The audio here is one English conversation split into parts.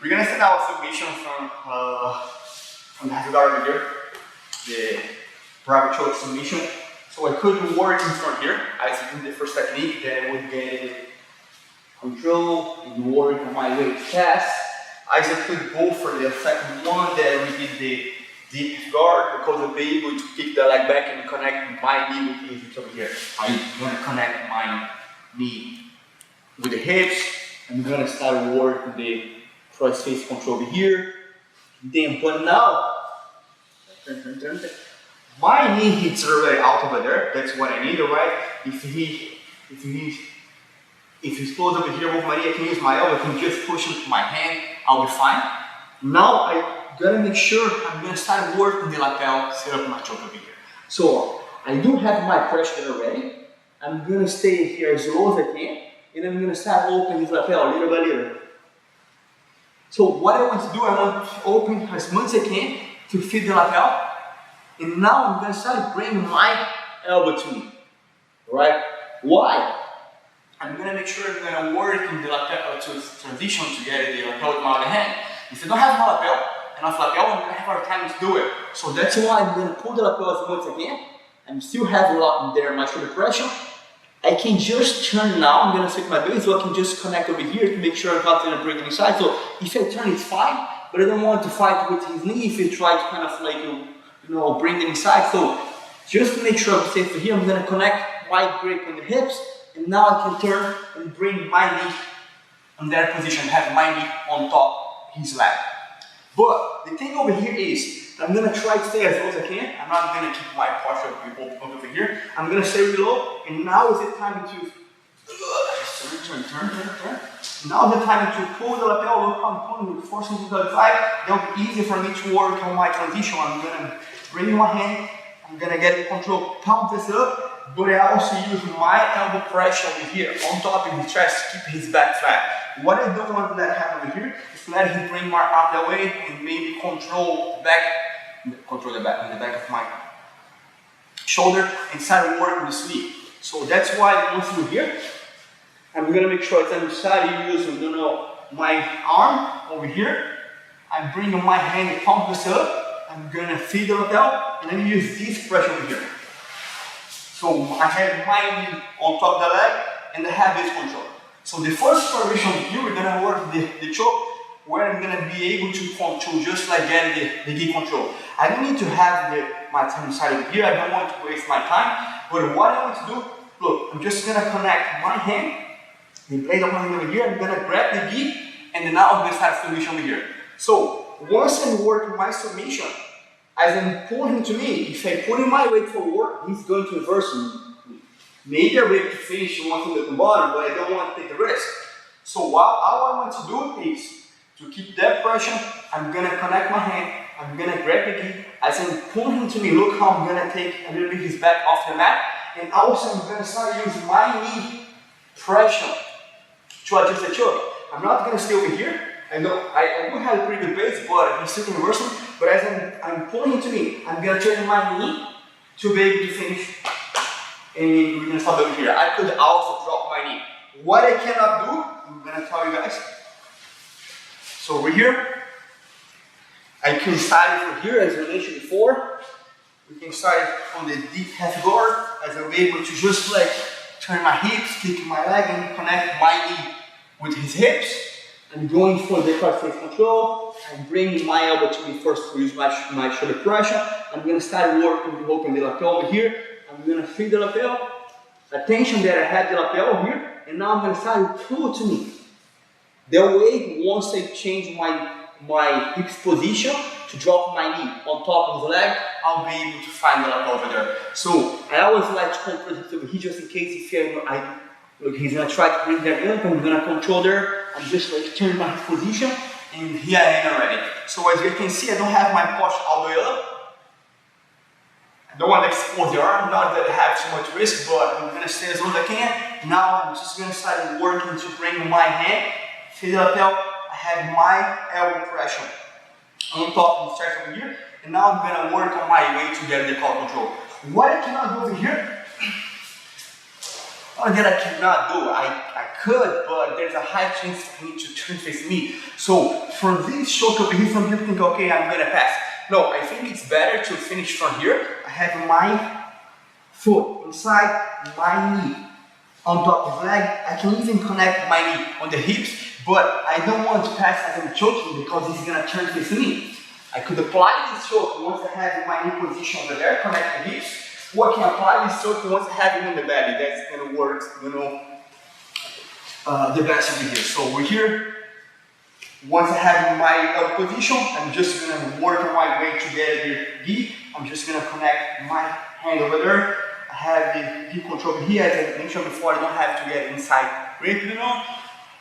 We're gonna start our submission from the guard over here, the Brabo choke submission. So I could work in front here. I do the first technique, then I would get control and work on my way fast. I just could go for the second one, then we did the deep guard because I'll be able to kick the leg back and connect my knee with the hips over here. I'm gonna connect my knee with the hips. I'm gonna start working the cross face control over here. Then, but now, my knee hits already out over there. That's what I need, right? If he's close over here with my knee, I can use my elbow. I can just push into my hand. I'll be fine. Now I gotta make sure I'm gonna start working the lapel, set up my choke over here. So I do have my pressure already. I'm gonna stay here as low as I can, and I'm gonna start opening this lapel little by little. So what I want to do, I want to open as much as I can to feed the lapel. And now I'm gonna start bringing my elbow to me. Alright? Why? I'm gonna make sure I'm gonna work in the lapel to transition to get the lapel with my other hand. If I don't have enough lapel, I'm gonna have hard time to do it. So that's why I'm gonna pull the lapel as much as I can. I'm still have a lot there, my shoulder pressure. I can just turn now. I'm gonna set my base, so I can just connect over here to make sure I'm not gonna break any side. So if I turn, it's fine, but I don't want to fight with his knee if he try to kind of like, bring it inside. So just to make sure I'm safe here, I'm gonna connect my grip on the hips, and now I can turn and bring my knee in that position, have my knee on top of his leg. But the thing over here is, I'm gonna try to stay as low as I can. I'm not gonna keep my posture over here. I'm gonna stay really low, and now is the time to turn. Now is the time to pull the lapel. Look how I'm pulling, forcing to the side. That'll be easy for me to work on my transition. I'm gonna bring my hand. I'm gonna get the control, pump this up, but I also use my elbow pressure over here on top of his chest to keep his back flat. What I don't want to let happen over here is let him bring my arm that way and maybe control the back in the back of my shoulder and start working the sweep. So that's why once you're here, I'm gonna make sure that I'm starting using my arm over here. I'm bringing my hand and pump this up. I'm gonna feed the lapel and then use this pressure over here. So I have my knee on top of the leg and I have this control. So the first variation here, we're gonna work the choke where I'm gonna be able to control, just like get the knee control. I don't need to have my time side over here. I don't want to waste my time. But what I want to do, look, I'm just gonna connect my hand, the blade of my hand over here. I'm gonna grab the knee, and then now I'm gonna start submission over here. So once I'm working my submission, as I'm pulling him to me, if I put in my weight forward, he's going to reverse me. Maybe I'm ready to finish one thing at the bottom, but I don't want to take the risk. So what all I want to do is to keep that pressure. I'm gonna connect my hand. I'm gonna grab the knee. As I'm pulling him to me, look how I'm gonna take a little bit his back off the mat, and also I'm gonna start using my knee pressure to adjust the choke. I'm not gonna stay over here. I know I do have a pretty good base, but he's still reversing. But as I'm pulling him to me, I'm gonna turn my knee to be able to finish. And we're gonna stop over here. I could also drop my knee. What I cannot do, I'm gonna tell you guys. So over here, I can start from here as I mentioned before. We can start on the deep half guard as I'll be able to just like turn my hips, kick my leg, and connect my knee with his hips. I'm going for the cross face control. I'm bringing my elbow to me first to use my shoulder pressure. I'm going to start working to open the lapel over here. I'm going to feed the lapel. Attention that I had the lapel here. And now I'm going to start to pull to me. That way, once I change my hips position to drop my knee on top of the leg, I'll be able to find the lapel over there. So I always like to compress it over here just in case if look, he's gonna try to bring that up. I'm gonna control there. I'm just like turning my position, and here I am already. So as you can see, I don't have my posture all the way up. I don't want to expose the arm, not that I have too much risk, but I'm gonna stay as long as I can. Now I'm just gonna start working to bring my hand, feed the lapel. I have my elbow pressure on top of the stretch over here, and now I'm gonna work on my way to get the core control. What I cannot do over here, not that I cannot do. I could, but there's a high chance I need to turn face me. So for this stroke over here, some people think, okay, I'm gonna pass. No, I think it's better to finish from here. I have my foot inside my knee on top of his leg. I can even connect my knee on the hips, but I don't want to pass as I'm choking because he's gonna turn face me. I could apply this choke once I have my knee position over there, connect the hips, or I can apply this choke once I have him in the belly. That's gonna work, you know, the best over here. So we're here. Once I have my other position, I'm just gonna work on my way to get the gi. I'm just gonna connect my hand over there. I have the gi control over here. As I mentioned before, I don't have to get inside grip, you know.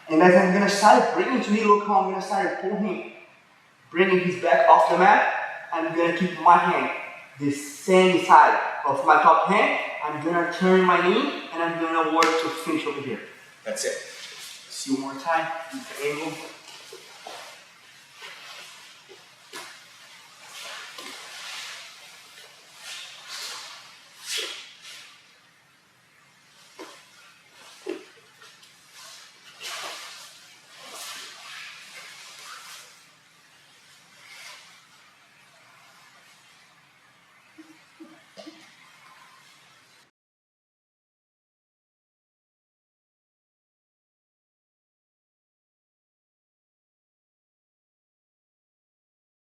And as I'm gonna start bringing to me, look how I'm gonna start pulling, bringing his back off the mat. I'm gonna keep my hand the same side of my top hand. I'm gonna turn my knee and I'm gonna work to finish over here. That's it. See one more time, the angle.